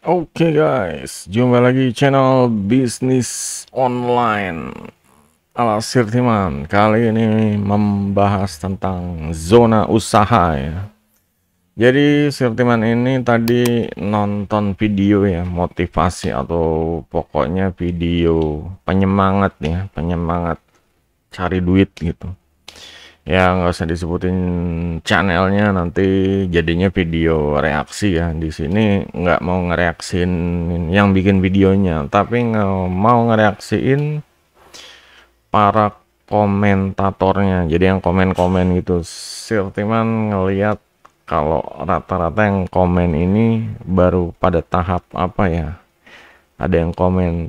Oke guys, jumpa lagi channel bisnis online ala Sirtiman. Kali ini membahas tentang zona usaha ya. Jadi Sirtiman ini tadi nonton video ya, motivasi atau pokoknya video penyemangat ya, penyemangat cari duit gitu. Ya nggak usah disebutin channelnya, nanti jadinya video reaksi ya. Di sini nggak mau ngereaksin yang bikin videonya, tapi nggak mau ngereaksiin para komentatornya. Jadi yang komen-komen gitu. Siltiman ngelihat kalau rata-rata yang komen ini baru pada tahap apa ya, ada yang komen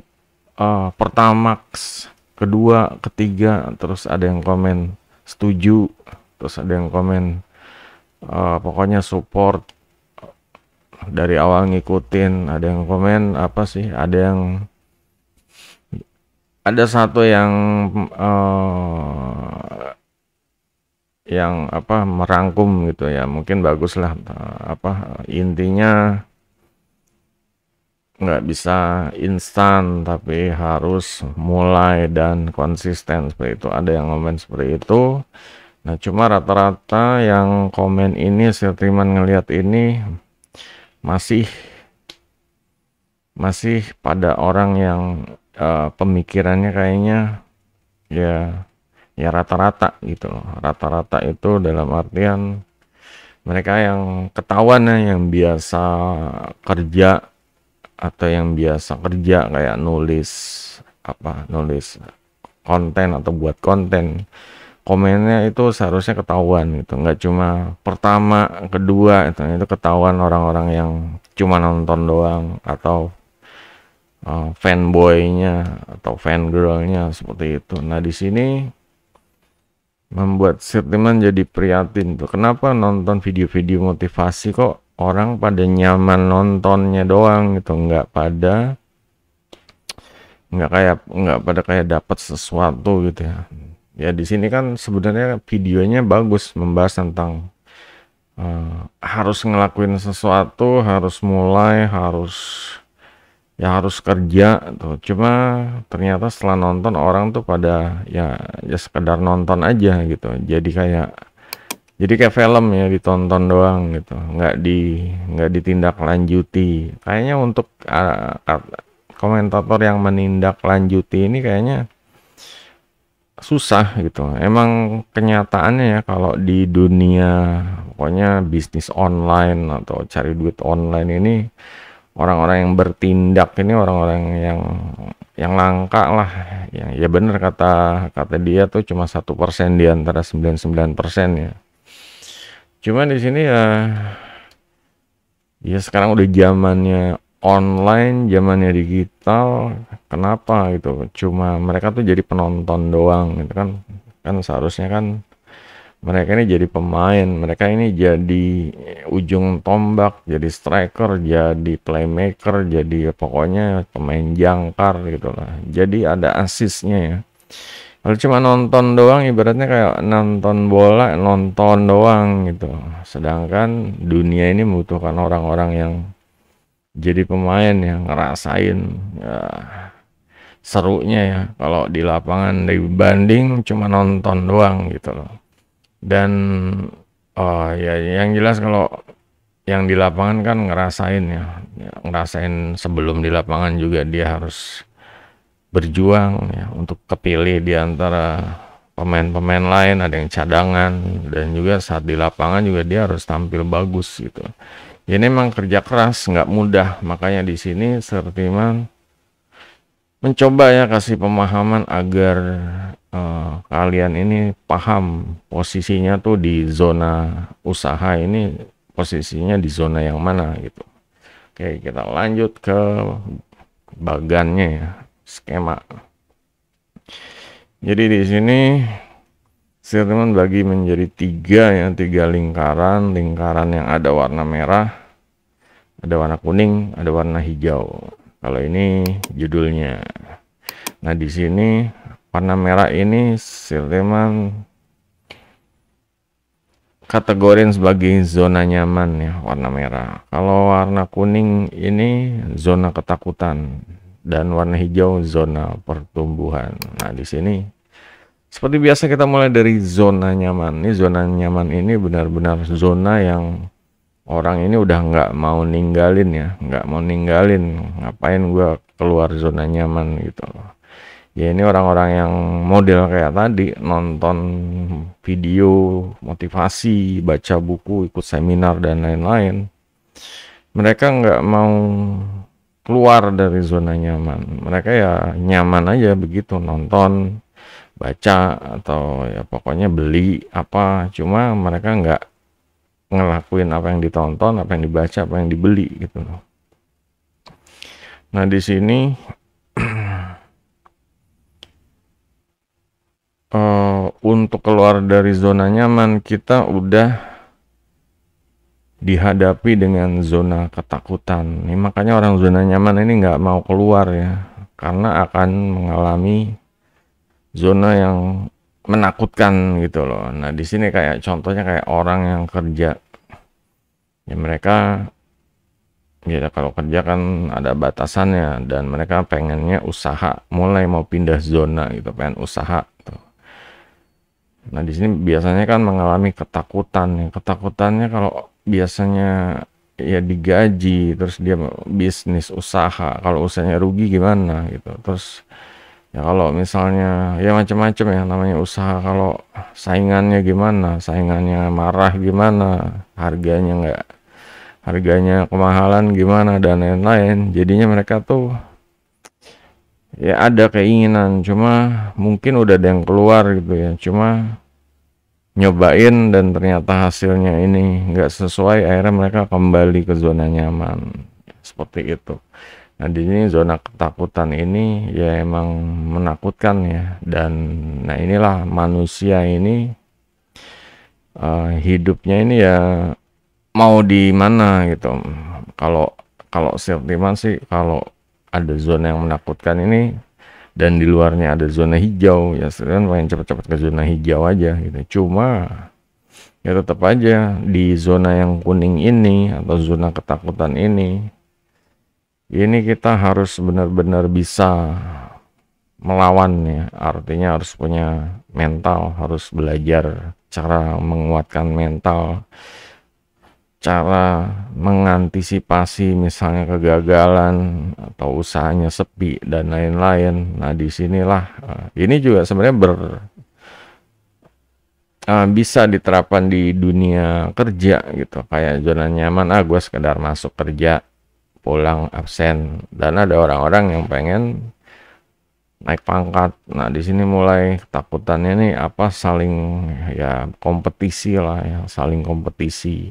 Pertamax, kedua, ketiga, terus ada yang komen setuju, terus ada yang komen pokoknya support dari awal ngikutin, ada yang komen apa sih, ada satu yang apa merangkum gitu ya, mungkin bagus lah, apa intinya nggak bisa instan tapi harus mulai dan konsisten, seperti itu. Ada yang komen seperti itu. Nah cuma rata-rata yang komen ini Sirtiman ngelihat ini masih masih pada orang yang pemikirannya kayaknya ya ya rata-rata gitu loh. Rata-rata itu dalam artian mereka yang ketahuan ya, yang biasa kerja atau yang biasa kerja kayak nulis konten atau buat konten, komennya itu seharusnya ketahuan gitu, nggak cuma pertama kedua, itu ketahuan orang-orang yang cuma nonton doang atau fanboynya atau fangirlnya seperti itu. Nah di sini membuat Sirtiman jadi prihatin tuh, kenapa nonton video-video motivasi kok orang pada nyaman nontonnya doang gitu, nggak pada kayak dapat sesuatu gitu ya. Ya di sini kan sebenarnya videonya bagus, membahas tentang harus ngelakuin sesuatu, harus mulai, harus kerja tuh. Cuma ternyata setelah nonton orang tuh pada ya sekedar nonton aja gitu. Jadi kayak film ya, ditonton doang gitu. Nggak ditindaklanjuti. Kayaknya untuk komentator yang menindaklanjuti ini kayaknya susah gitu. Emang kenyataannya ya kalau di dunia pokoknya bisnis online atau cari duit online ini, orang-orang yang bertindak ini orang-orang yang langka lah. Ya bener kata kata dia tuh cuma 1% di antara 99% ya. Cuma di sini ya sekarang udah zamannya online, zamannya digital, kenapa gitu? Cuma mereka tuh jadi penonton doang gitu kan? Kan seharusnya kan mereka ini jadi pemain, mereka ini jadi ujung tombak, jadi striker, jadi playmaker, jadi pokoknya pemain jangkar gitu lah. Jadi ada asisnya ya. Kalau cuma nonton doang ibaratnya kayak nonton bola, nonton doang gitu. Sedangkan dunia ini membutuhkan orang-orang yang jadi pemain yang ngerasain ya, serunya ya kalau di lapangan dibanding cuma nonton doang gitu loh. Dan ya yang jelas kalau yang di lapangan kan ngerasain ya, ngerasain sebelum di lapangan juga dia harus berjuang ya untuk kepilih di antara pemain-pemain lain, ada yang cadangan, dan juga saat di lapangan juga dia harus tampil bagus gitu. Ini memang kerja keras, nggak mudah. Makanya di sini Sirtiman mencoba ya kasih pemahaman agar kalian ini paham posisinya tuh di zona usaha ini, posisinya di zona yang mana gitu. Oke, kita lanjut ke bagannya ya, skema. Jadi di sini Sirtiman bagi menjadi tiga lingkaran yang ada warna merah, ada warna kuning, ada warna hijau. Kalau ini judulnya. Nah di sini warna merah ini Sirtiman kategorin sebagai zona nyaman ya, warna merah. Kalau warna kuning ini zona ketakutan dan warna hijau zona pertumbuhan. Nah, di sini seperti biasa kita mulai dari zona nyaman. Ini zona nyaman ini benar-benar zona yang orang ini udah nggak mau ninggalin ya, nggak mau ninggalin. Ngapain gua keluar zona nyaman gitu loh. Ya ini orang-orang yang model kayak tadi, nonton video motivasi, baca buku, ikut seminar dan lain-lain. Mereka nggak mau keluar dari zona nyaman. Mereka ya nyaman aja begitu, nonton, baca, atau ya pokoknya beli apa. Cuma mereka nggak ngelakuin apa yang ditonton, apa yang dibaca, apa yang dibeli gitu loh. Nah di sini untuk keluar dari zona nyaman kita udah dihadapi dengan zona ketakutan. Ini makanya orang zona nyaman ini nggak mau keluar ya, karena akan mengalami zona yang menakutkan gitu loh. Nah di sini kayak contohnya kayak orang yang kerja, ya mereka ya kalau kerja kan ada batasannya dan mereka pengennya usaha, mulai mau pindah zona gitu, pengen usaha tuh. Nah, di sini biasanya kan mengalami ketakutan ya. Ketakutannya kalau biasanya ya digaji, terus dia bisnis usaha, kalau usahanya rugi gimana gitu. Terus ya kalau misalnya ya macam-macam ya namanya usaha, kalau saingannya gimana, saingannya marah gimana, harganya kemahalan gimana dan lain-lain. Jadinya mereka tuh ya ada keinginan, cuma mungkin udah ada yang keluar gitu ya, cuma nyobain dan ternyata hasilnya ini nggak sesuai, akhirnya mereka kembali ke zona nyaman seperti itu. Nah di sini zona ketakutan ini ya emang menakutkan ya, dan nah inilah manusia ini hidupnya ini ya mau di mana gitu. Kalau kalau Siltiman sih, kalau ada zona yang menakutkan ini dan di luarnya ada zona hijau, ya sebenarnya pengen cepet-cepet ke zona hijau aja gitu. Cuma ya tetap aja di zona yang kuning ini atau zona ketakutan ini kita harus benar-benar bisa melawan ya. Artinya harus punya mental, harus belajar cara menguatkan mental, cara mengantisipasi misalnya kegagalan atau usahanya sepi dan lain-lain. Nah disinilah ini juga sebenarnya bisa diterapkan di dunia kerja gitu, kayak zona nyaman, gue sekedar masuk kerja pulang absen, dan ada orang-orang yang pengen naik pangkat. Nah di sini mulai ketakutannya nih apa, saling ya kompetisi lah ya, saling kompetisi.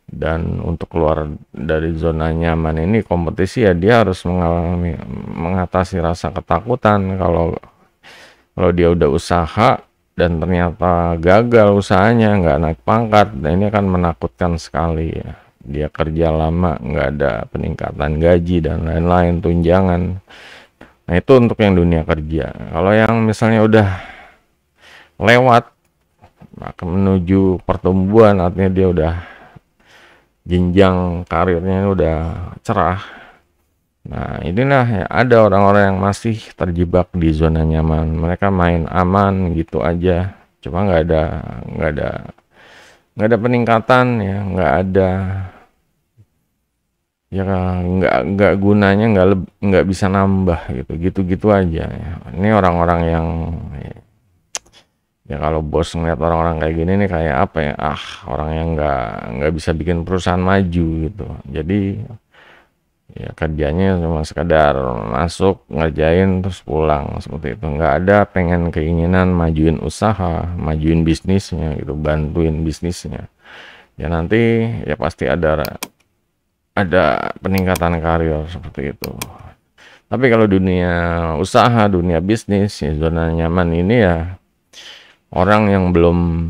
Dan untuk keluar dari zona nyaman ini kompetisi ya, dia harus mengatasi rasa ketakutan. Kalau dia udah usaha dan ternyata gagal usahanya, nggak naik pangkat, nah ini akan menakutkan sekali ya. Dia kerja lama nggak ada peningkatan gaji dan lain-lain, tunjangan. Nah itu untuk yang dunia kerja. Kalau yang misalnya udah lewat akan menuju pertumbuhan, artinya dia udah jenjang karirnya udah cerah. Nah inilah ya, ada orang-orang yang masih terjebak di zona nyaman. Mereka main aman gitu aja, cuma nggak ada peningkatan ya, nggak gunanya, nggak bisa nambah gitu aja ya. Ini orang-orang yang ya kalau bos ngeliat orang-orang kayak gini nih kayak apa ya, orang yang nggak bisa bikin perusahaan maju gitu. Jadi ya kerjanya cuma sekadar masuk, ngerjain terus pulang seperti itu. Nggak ada pengen keinginan majuin usaha, majuin bisnisnya gitu, bantuin bisnisnya. Ya nanti ya pasti ada peningkatan karir seperti itu. Tapi kalau dunia usaha, dunia bisnis, ya zona nyaman ini ya orang yang belum,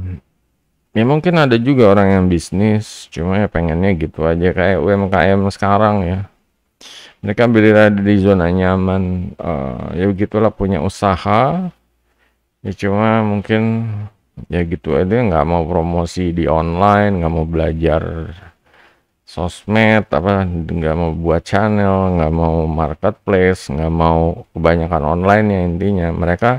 ya mungkin ada juga orang yang bisnis cuma ya pengennya gitu aja kayak UMKM sekarang ya. Mereka berada di zona nyaman, ya begitulah, punya usaha ya, cuma mungkin Ya gitu aja nggak mau promosi di online, nggak mau belajar sosmed, apa nggak mau buat channel, nggak mau marketplace, nggak mau kebanyakan online ya intinya. Mereka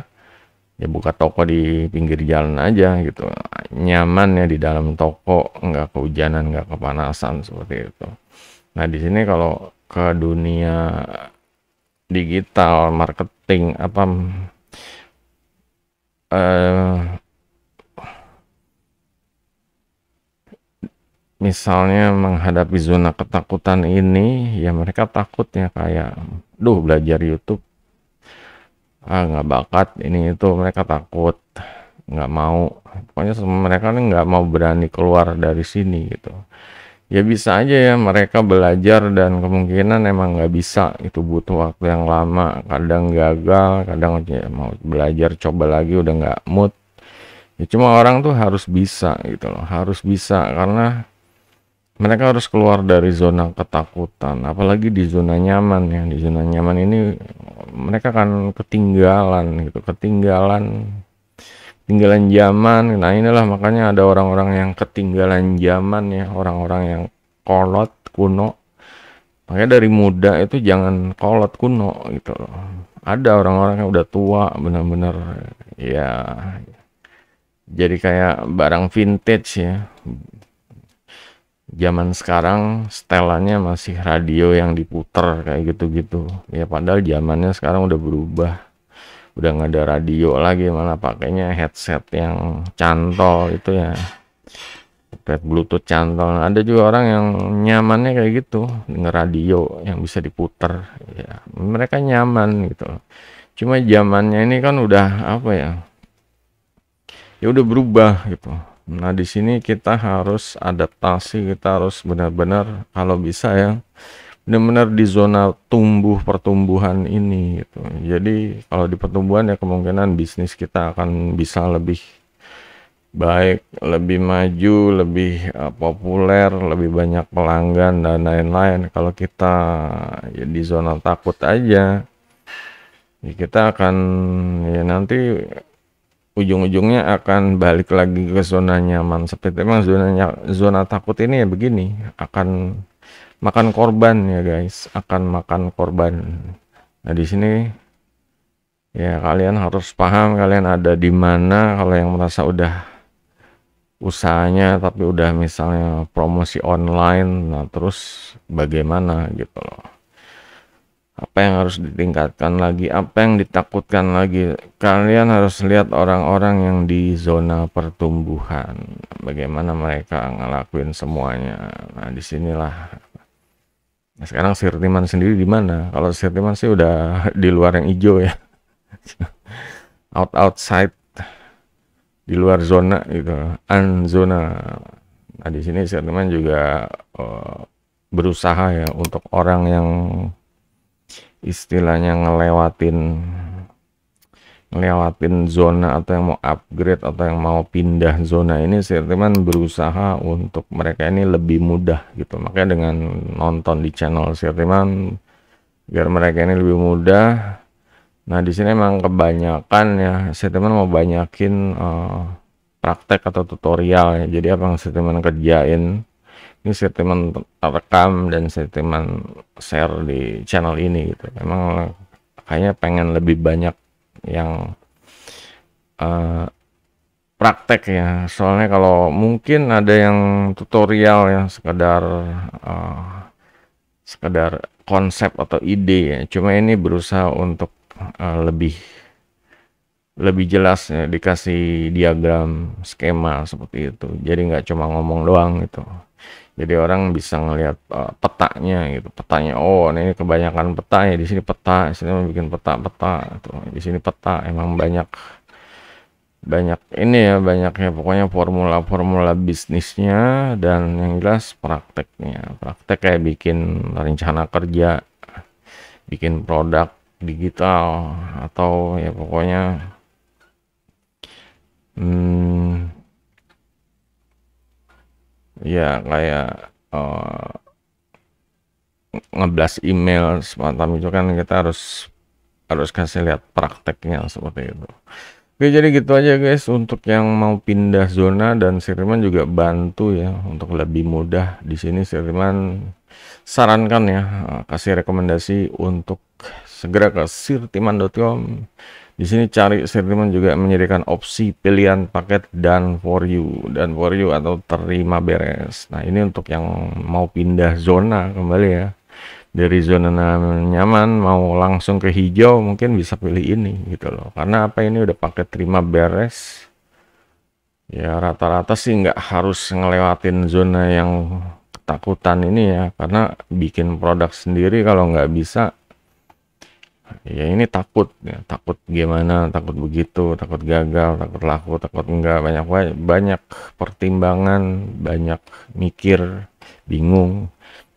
ya buka toko di pinggir jalan aja gitu. Nyaman ya di dalam toko, nggak kehujanan, nggak kepanasan seperti itu. Nah, di sini kalau ke dunia digital marketing apa eh misalnya menghadapi zona ketakutan ini, ya mereka takutnya kayak, duh belajar YouTube, nggak bakat ini itu, mereka takut, nggak mau. Pokoknya mereka nih nggak mau berani keluar dari sini gitu. Ya bisa aja ya mereka belajar dan kemungkinan emang nggak bisa, itu butuh waktu yang lama, kadang gagal, kadang ya mau belajar coba lagi udah nggak mood. Ya cuma orang tuh harus bisa gitu loh, harus bisa karena mereka harus keluar dari zona ketakutan, apalagi di zona nyaman ya. Di zona nyaman ini mereka kan ketinggalan gitu, ketinggalan zaman. Nah, inilah makanya ada orang-orang yang ketinggalan zaman ya, orang-orang yang kolot kuno. Makanya dari muda itu jangan kolot kuno gitu loh. Ada orang-orang yang udah tua bener-bener ya jadi kayak barang vintage ya. Zaman sekarang setelannya masih radio yang diputer kayak gitu-gitu ya, padahal zamannya sekarang udah berubah, udah nggak ada radio lagi, malah pakainya headset yang cantol itu ya, headset bluetooth cantol. Ada juga orang yang nyamannya kayak gitu denger radio yang bisa diputer ya, mereka nyaman gitu loh. Cuma zamannya ini kan udah apa ya, ya udah berubah gitu. Nah, di sini kita harus adaptasi, kita harus benar-benar kalau bisa ya, benar-benar di zona pertumbuhan ini gitu. Jadi kalau di pertumbuhan ya kemungkinan bisnis kita akan bisa lebih baik, lebih maju, lebih populer, lebih banyak pelanggan dan lain-lain. Kalau kita ya di zona takut aja, ya kita akan ya nanti ujung-ujungnya akan balik lagi ke zona nyaman. Seperti memang zona takut ini ya begini, akan makan korban ya guys, akan makan korban. Nah, di sini ya kalian harus paham kalian ada di mana. Kalau yang merasa udah usahanya tapi udah misalnya promosi online, nah terus bagaimana gitu loh. Apa yang harus ditingkatkan lagi, apa yang ditakutkan lagi. Kalian harus lihat orang-orang yang di zona pertumbuhan, bagaimana mereka ngelakuin semuanya. Nah, disinilah. Nah, sekarang Sirtiman sendiri di mana? Kalau Sirtiman sih udah di luar yang hijau ya, outside, di luar zona gitu, zona. Nah, di sini Sirtiman juga berusaha ya untuk orang yang istilahnya ngelewatin zona atau yang mau upgrade atau yang mau pindah zona ini, Sirtiman berusaha untuk mereka ini lebih mudah gitu. Makanya dengan nonton di channel Sirtiman biar mereka ini lebih mudah. Nah, di sini emang kebanyakan ya Sirtiman mau banyakin praktek atau tutorial ya. Jadi apa yang Sirtiman kerjain ini Sirtiman rekam dan Sirtiman share di channel ini gitu. Memang kayaknya pengen lebih banyak yang praktek ya, soalnya kalau mungkin ada yang tutorial ya sekedar konsep atau ide ya, cuma ini berusaha untuk lebih lebih jelas ya, dikasih diagram skema seperti itu, jadi nggak cuma ngomong doang gitu. Jadi orang bisa ngelihat petanya gitu, petanya. Oh, ini kebanyakan peta ya, di sini peta, di sini bikin peta-peta tuh. Di sini peta emang banyak banyak ini ya, banyaknya pokoknya formula-formula bisnisnya dan yang jelas prakteknya. Praktek kayak bikin rencana kerja, bikin produk digital atau ya pokoknya hmm, ya kayak ngeblas email semacam itu kan, kita harus harus kasih lihat prakteknya seperti itu. Oke, jadi gitu aja guys untuk yang mau pindah zona, dan Sirman juga bantu ya untuk lebih mudah. Di sini Sirman sarankan ya, kasih rekomendasi untuk segera ke sirtiman.com. Di sini cari Sirtiman juga menyediakan opsi pilihan paket dan for you atau terima beres. Nah, ini untuk yang mau pindah zona kembali ya. Dari zona nyaman mau langsung ke hijau, mungkin bisa pilih ini gitu loh. Karena apa, ini udah paket terima beres. Ya rata-rata sih nggak harus ngelewatin zona yang ketakutan ini ya, karena bikin produk sendiri kalau nggak bisa, ya ini takut ya, takut gimana, takut begitu, takut gagal, takut laku, takut enggak, banyak banyak pertimbangan, banyak mikir, bingung.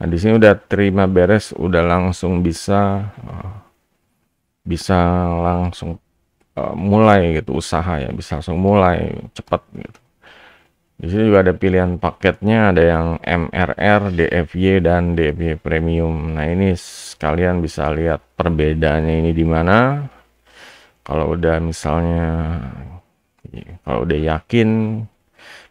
Nah, di sini udah terima beres, udah langsung bisa langsung mulai gitu usaha ya, bisa langsung mulai cepat gitu. Di sini juga ada pilihan paketnya, ada yang MRR, DFY, dan DFY Premium. Nah, ini sekalian bisa lihat perbedaannya ini di mana. Kalau udah misalnya, kalau udah yakin,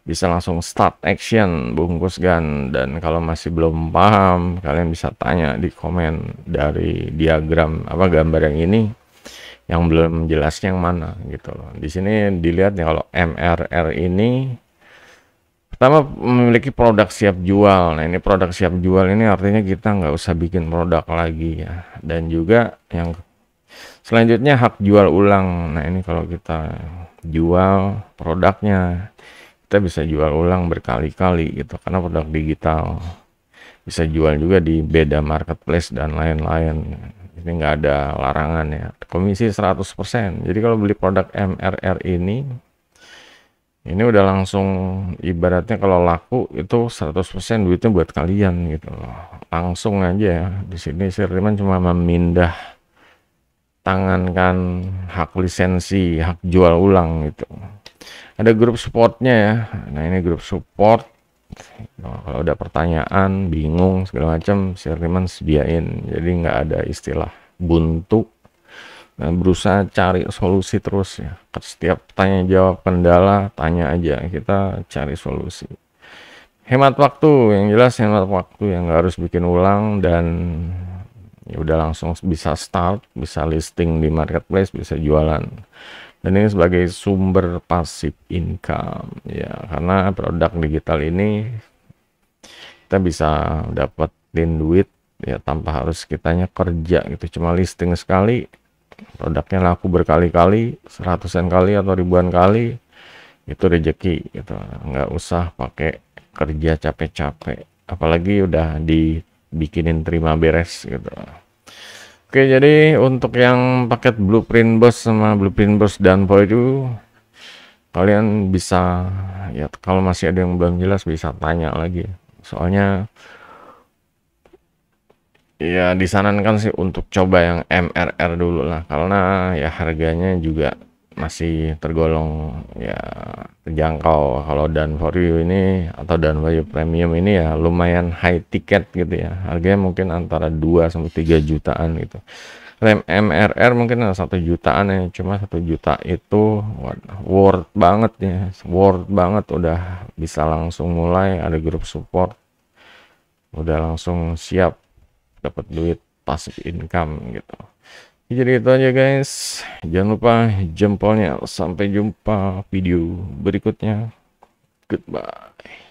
bisa langsung start action, bungkus gan. Dan kalau masih belum paham, kalian bisa tanya di komen dari diagram apa gambar yang ini, yang belum jelasnya yang mana gitu loh. Di sini dilihat ya, kalau MRR ini pertama memiliki produk siap jual. Nah, ini produk siap jual ini artinya kita nggak usah bikin produk lagi ya. Dan juga yang selanjutnya hak jual ulang. Nah, ini kalau kita jual produknya, kita bisa jual ulang berkali-kali gitu, karena produk digital. Bisa jual juga di beda marketplace dan lain-lain. Ini nggak ada larangan ya. Komisi 100%. Jadi kalau beli produk MRR ini udah langsung, ibaratnya kalau laku itu 100% duitnya buat kalian gitu loh. Langsung aja ya. Di sini Sirman cuma memindah tangankan hak lisensi, hak jual ulang gitu. Ada grup supportnya ya. Nah, ini grup support. Nah, kalau ada pertanyaan, bingung segala macam, Sirman sediain. Jadi nggak ada istilah buntu. Nah, berusaha cari solusi terus ya. Setiap tanya jawab kendala, tanya aja, kita cari solusi. Hemat waktu, yang jelas hemat waktu, yang nggak harus bikin ulang, dan ya udah langsung bisa start, bisa listing di marketplace, bisa jualan. Dan ini sebagai sumber pasif income ya, karena produk digital ini kita bisa dapetin duit ya tanpa harus kitanya kerja gitu, cuma listing sekali produknya laku berkali-kali, seratusan kali atau ribuan kali, itu rezeki gitu. Nggak usah pakai kerja capek-capek, apalagi udah dibikinin terima beres gitu. Oke, jadi untuk yang paket Blueprint Boss sama Blueprint Boss dan itu, kalian bisa ya, kalau masih ada yang belum jelas bisa tanya lagi, soalnya ya disarankan sih untuk coba yang MRR dulu lah, karena ya harganya juga masih tergolong ya terjangkau. Kalau dan for you ini atau dan for you premium ini ya lumayan high ticket gitu ya, harganya mungkin antara 2 sampai 3 jutaan gitu. Rem MRR mungkin 1 jutaan ya, cuma 1 juta itu worth banget ya, worth banget, udah bisa langsung mulai, ada grup support, udah langsung siap dapat duit passive income gitu. Jadi itu aja guys, jangan lupa jempolnya. Sampai jumpa video berikutnya, goodbye.